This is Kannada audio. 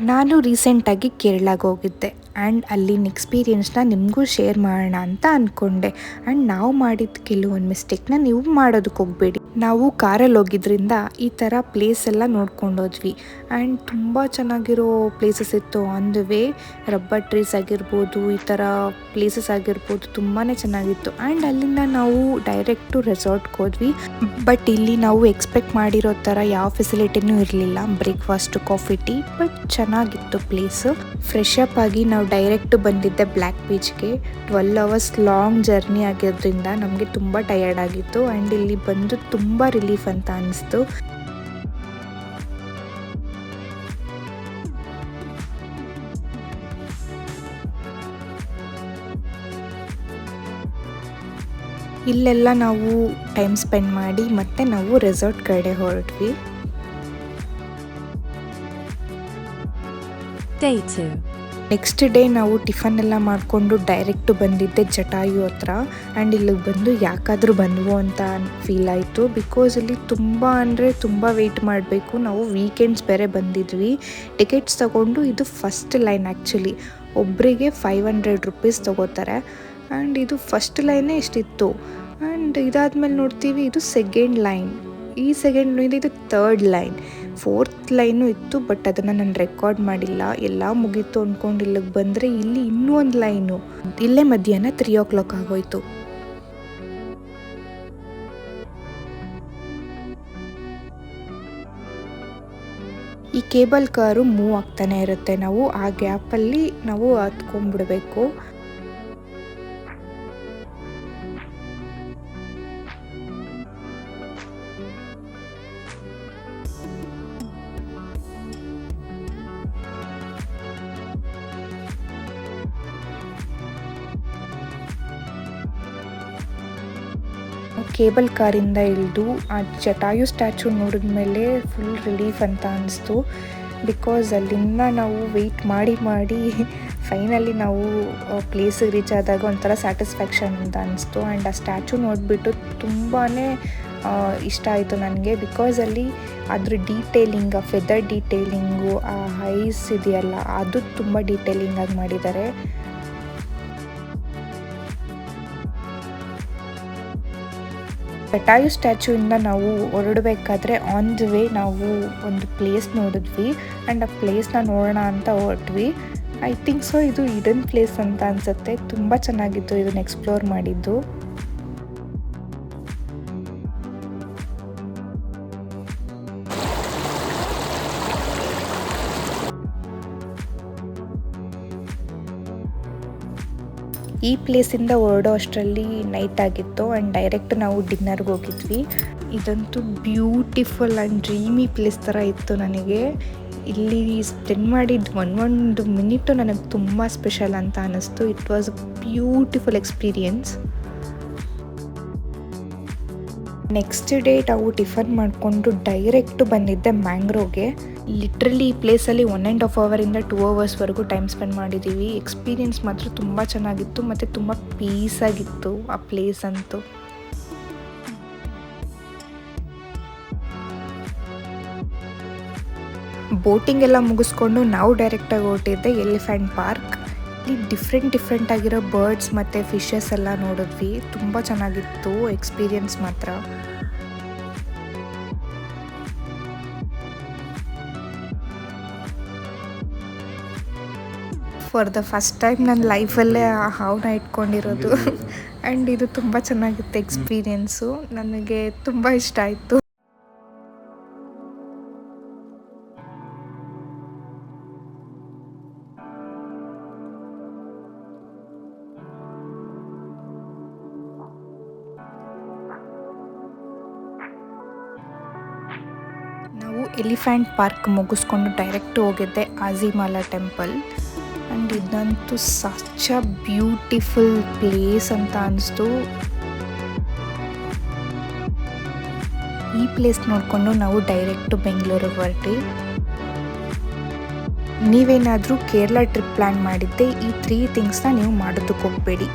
ನಾನು ರೀಸೆಂಟಾಗಿ ಕೇರಳಗೆ ಹೋಗಿದ್ದೆ ಆ್ಯಂಡ್ ಅಲ್ಲಿನ ಎಕ್ಸ್ಪೀರಿಯೆನ್ಸ್ನ ನಿಮಗೂ ಶೇರ್ ಮಾಡೋಣ ಅಂತ ಅಂದ್ಕೊಂಡೆ. ಆ್ಯಂಡ್ ನಾವು ಮಾಡಿದ ಕೆಲವೊಂದು ಮಿಸ್ಟೇಕ್ನ ನೀವು ಮಾಡೋದಕ್ಕೆ ಹೋಗಬೇಡಿ. ನಾವು ಕಾರಲ್ಲಿ ಹೋಗಿದ್ರಿಂದ ಈ ಥರ ಪ್ಲೇಸ್ ಎಲ್ಲ ನೋಡ್ಕೊಂಡು ಹೋದ್ವಿ. ಆ್ಯಂಡ್ ತುಂಬ ಚೆನ್ನಾಗಿರೋ ಪ್ಲೇಸಸ್ ಇತ್ತು on the way. Rubber trees ಆಗಿರ್ಬೋದು, ಈ ಥರ ಪ್ಲೇಸಸ್ ಆಗಿರ್ಬೋದು, ತುಂಬಾ ಚೆನ್ನಾಗಿತ್ತು. ಆ್ಯಂಡ್ ಅಲ್ಲಿಂದ ನಾವು ಡೈರೆಕ್ಟು ರೆಸಾರ್ಟ್ಗೆ ಹೋದ್ವಿ. ಬಟ್ ಇಲ್ಲಿ ನಾವು ಎಕ್ಸ್ಪೆಕ್ಟ್ ಮಾಡಿರೋ ಥರ ಯಾವ ಫೆಸಿಲಿಟಿನೂ ಇರಲಿಲ್ಲ. ಬ್ರೇಕ್ಫಾಸ್ಟ್, ಕಾಫಿ, ಟೀ, ಬಟ್ ಚೆನ್ನಾಗಿತ್ತು ಪ್ಲೇಸು. ಫ್ರೆಶ್ ಅಪ್ ಆಗಿ ನಾವು ಡೈರೆಕ್ಟ್ ಬಂದಿದ್ದೆ ಬ್ಲ್ಯಾಕ್ ಬೀಚ್ಗೆ. 12 ಅವರ್ಸ್ ಲಾಂಗ್ ಜರ್ನಿ ಆಗಿರೋದ್ರಿಂದ ನಮಗೆ ತುಂಬ ಟಯರ್ಡ್ ಆಗಿತ್ತು. ಆ್ಯಂಡ್ ಇಲ್ಲಿ ಬಂದು ತುಂಬ ರಿಲೀಫ್ ಅಂತ ಅನಿಸ್ತು. ಇಲ್ಲೆಲ್ಲ ನಾವು ಟೈಮ್ ಸ್ಪೆಂಡ್ ಮಾಡಿ ಮತ್ತೆ ನಾವು ರೆಸಾರ್ಟ್ ಕಡೆ ಹೊರಟ್ವಿ. Day 2. ನೆಕ್ಸ್ಟ್ ಡೇ ನಾವು ಟಿಫನ್ ಎಲ್ಲ ಮಾಡಿಕೊಂಡು ಡೈರೆಕ್ಟು ಬಂದಿದ್ದೆ ಜಟಾಯು ಹತ್ರ. ಆ್ಯಂಡ್ ಇಲ್ಲಿಗೆ ಬಂದು ಯಾಕಾದರೂ ಬಂದ್ವೋ ಅಂತ ಫೀಲ್ ಆಯಿತು. ಬಿಕಾಸ್ ಇಲ್ಲಿ ತುಂಬ ಅಂದರೆ ತುಂಬ ವೆಯ್ಟ್ ಮಾಡಬೇಕು. ನಾವು ವೀಕೆಂಡ್ಸ್ ಬೇರೆ ಬಂದಿದ್ವಿ. ಟಿಕೆಟ್ಸ್ ತೊಗೊಂಡು ಇದು ಫಸ್ಟ್ ಲೈನ್ ಆ್ಯಕ್ಚುಲಿ ಒಬ್ಬರಿಗೆ 500 ರೂಪೀಸ್ ತೊಗೋತಾರೆ. ಆ್ಯಂಡ್ ಇದು ಫಸ್ಟ್ ಲೈನೇ ಇಷ್ಟಿತ್ತು. ಆ್ಯಂಡ್ ಇದಾದಮೇಲೆ ನೋಡ್ತೀವಿ ಇದು ಸೆಕೆಂಡ್ ಲೈನ್, ಈ ಸೆಕೆಂಡ್ ಲೈನ್ ಇದು ಥರ್ಡ್ ಲೈನ್, ಫೋರ್ತ್ ಲೈನು ಇತ್ತು. ಬಟ್ ಅದನ್ನು ನಾನು ರೆಕಾರ್ಡ್ ಮಾಡಿಲ್ಲ. ಎಲ್ಲ ಮುಗೀತು ಅಂದ್ಕೊಂಡು ಇಲ್ಲಿಗೆ ಬಂದರೆ ಇಲ್ಲಿ ಇನ್ನೂ ಒಂದು ಲೈನು. ಇಲ್ಲೇ ಮಧ್ಯಾಹ್ನ 3 o'clock ಆಗೋಯ್ತು. ಈ ಕೇಬಲ್ ಕಾರು ಮೂವ್ ಆಗ್ತಾನೆ ಇರುತ್ತೆ. ನಾವು ಆ ಗ್ಯಾಪಲ್ಲಿ ನಾವು ಹತ್ಕೊಂಡ್ಬಿಡ್ಬೇಕು. ಕೇಬಲ್ ಕಾರಿಂದ ಇಳಿದು ಆ ಜಟಾಯು ಸ್ಟ್ಯಾಚು ನೋಡಿದ ಮೇಲೆ ಫುಲ್ ರಿಲೀಫ್ ಅಂತ ಅನಿಸ್ತು. ಬಿಕಾಸ್ ಅಲ್ಲಿಂದ ನಾವು ವೆಯ್ಟ್ ಮಾಡಿ ಫೈನಲಿ ನಾವು ಪ್ಲೇಸಿಗೆ ರೀಚ್ ಆದಾಗ ಒಂಥರ ಸ್ಯಾಟಿಸ್ಫ್ಯಾಕ್ಷನ್ ಅಂತ ಅನಿಸ್ತು. ಆ್ಯಂಡ್ ಆ ಸ್ಟ್ಯಾಚು ನೋಡಿಬಿಟ್ಟು ತುಂಬಾ ಇಷ್ಟ ಆಯಿತು ನನಗೆ. ಬಿಕಾಸ್ ಅಲ್ಲಿ ಅದ್ರ ಡೀಟೇಲಿಂಗ್, ಆ ಫೆದರ್ ಡೀಟೇಲಿಂಗು, ಆ ಐಸ್ ಇದೆಯಲ್ಲ ಅದು ತುಂಬ ಡೀಟೇಲಿಂಗಾಗಿ ಮಾಡಿದ್ದಾರೆ. ಜಟಾಯು ಸ್ಟ್ಯಾಚುಯಿಂದ ನಾವು ಹೊರಡಬೇಕಾದ್ರೆ ಆನ್ ದ ವೇ ನಾವು ಒಂದು ಪ್ಲೇಸ್ ನೋಡಿದ್ವಿ. ಆ್ಯಂಡ್ ಆ ಪ್ಲೇಸ್ನ ನೋಡೋಣ ಅಂತ ಹೊರಟ್ವಿ. ಐ ಥಿಂಕ್ ಸೊ ಇದು ಇಡನ್ ಪ್ಲೇಸ್ ಅಂತ ಅನಿಸುತ್ತೆ. ತುಂಬ ಚೆನ್ನಾಗಿತ್ತು ಇದನ್ನು ಎಕ್ಸ್ಪ್ಲೋರ್ ಮಾಡಿದ್ದು. ಈ ಪ್ಲೇಸಿಂದ ಹೊರಡೋ ಅಷ್ಟರಲ್ಲಿ ನೈಟ್ ಆಗಿತ್ತು. ಆ್ಯಂಡ್ ಡೈರೆಕ್ಟ್ ನಾವು ಡಿನ್ನರ್ಗೆ ಹೋಗಿದ್ವಿ. ಇದಂತೂ ಬ್ಯೂಟಿಫುಲ್ ಆ್ಯಂಡ್ ಡ್ರೀಮಿ ಪ್ಲೇಸ್ ಥರ ಇತ್ತು ನನಗೆ. ಇಲ್ಲಿ ಸ್ಪೆಂಡ್ ಮಾಡಿದ್ದು ಒಂದು ಮಿನಿಟು ನನಗೆ ತುಂಬ ಸ್ಪೆಷಲ್ ಅಂತ ಅನ್ನಿಸ್ತು. It was a beautiful experience. Next day ನಾವು ಟಿಫನ್ ಮಾಡಿಕೊಂಡು ಡೈರೆಕ್ಟು ಬಂದಿದ್ದೆ ಮ್ಯಾಂಗ್ರೋವ್ಗೆ. ಲಿಟ್ರಲಿ ಈ ಪ್ಲೇಸಲ್ಲಿ 1.5 ಅವರಿಂದ 2 ಅವರ್ಸ್ವರೆಗೂ ಟೈಮ್ ಸ್ಪೆಂಡ್ ಮಾಡಿದ್ದೀವಿ. ಎಕ್ಸ್ಪೀರಿಯನ್ಸ್ ಮಾತ್ರ ತುಂಬ ಚೆನ್ನಾಗಿತ್ತು ಮತ್ತು ತುಂಬ ಪೀಸಾಗಿತ್ತು ಆ ಪ್ಲೇಸ್ ಅಂತೂ. ಬೋಟಿಂಗ್ ಎಲ್ಲ ಮುಗಿಸ್ಕೊಂಡು ನಾವು ಡೈರೆಕ್ಟಾಗಿ ಹೊರಟಿದ್ದೆ ಎಲಿಫೆಂಟ್ ಪಾರ್ಕ್. ಇಲ್ಲಿ ಡಿಫ್ರೆಂಟ್ ಆಗಿರೋ ಬರ್ಡ್ಸ್ ಮತ್ತು ಫಿಶಸ್ ಎಲ್ಲ ನೋಡಿದ್ವಿ. ತುಂಬ ಚೆನ್ನಾಗಿತ್ತು ಎಕ್ಸ್ಪೀರಿಯನ್ಸ್ ಮಾತ್ರ. ಫಾರ್ ದ ಫಸ್ಟ್ ಟೈಮ್ ನನ್ನ ಲೈಫಲ್ಲೇ ಆ ಹಾವನ್ನ ಇಟ್ಕೊಂಡಿರೋದು. ಆ್ಯಂಡ್ ಇದು ತುಂಬ ಚೆನ್ನಾಗಿತ್ತು ಎಕ್ಸ್ಪೀರಿಯೆನ್ಸು. ನನಗೆ ತುಂಬ ಇಷ್ಟ ಆಯಿತು. ನಾವು ಎಲಿಫೆಂಟ್ ಪಾರ್ಕ್ ಮುಗಿಸ್ಕೊಂಡು ಡೈರೆಕ್ಟ್ ಹೋಗಿದ್ದೆ ಆಜಿಮಾಲಾ ಟೆಂಪಲ್. ಆ್ಯಂಡ್ ಇದಂತೂ ಸಚ್ ಅ ಬ್ಯೂಟಿಫುಲ್ ಪ್ಲೇಸ್ ಅಂತ ಅನಿಸ್ತು. ಈ ಪ್ಲೇಸ್ ನೋಡಿಕೊಂಡು ನಾವು ಡೈರೆಕ್ಟು ಬೆಂಗಳೂರಿಗೆ ಹೊರಟಿ. ನೀವೇನಾದರೂ ಕೇರಳ ಟ್ರಿಪ್ ಪ್ಲ್ಯಾನ್ ಮಾಡಿದ್ದೆ ಈ 3 ಥಿಂಗ್ಸ್ನ ನೀವು ಮಾಡೋದಕ್ಕೆ ಹೋಗಬೇಡಿ.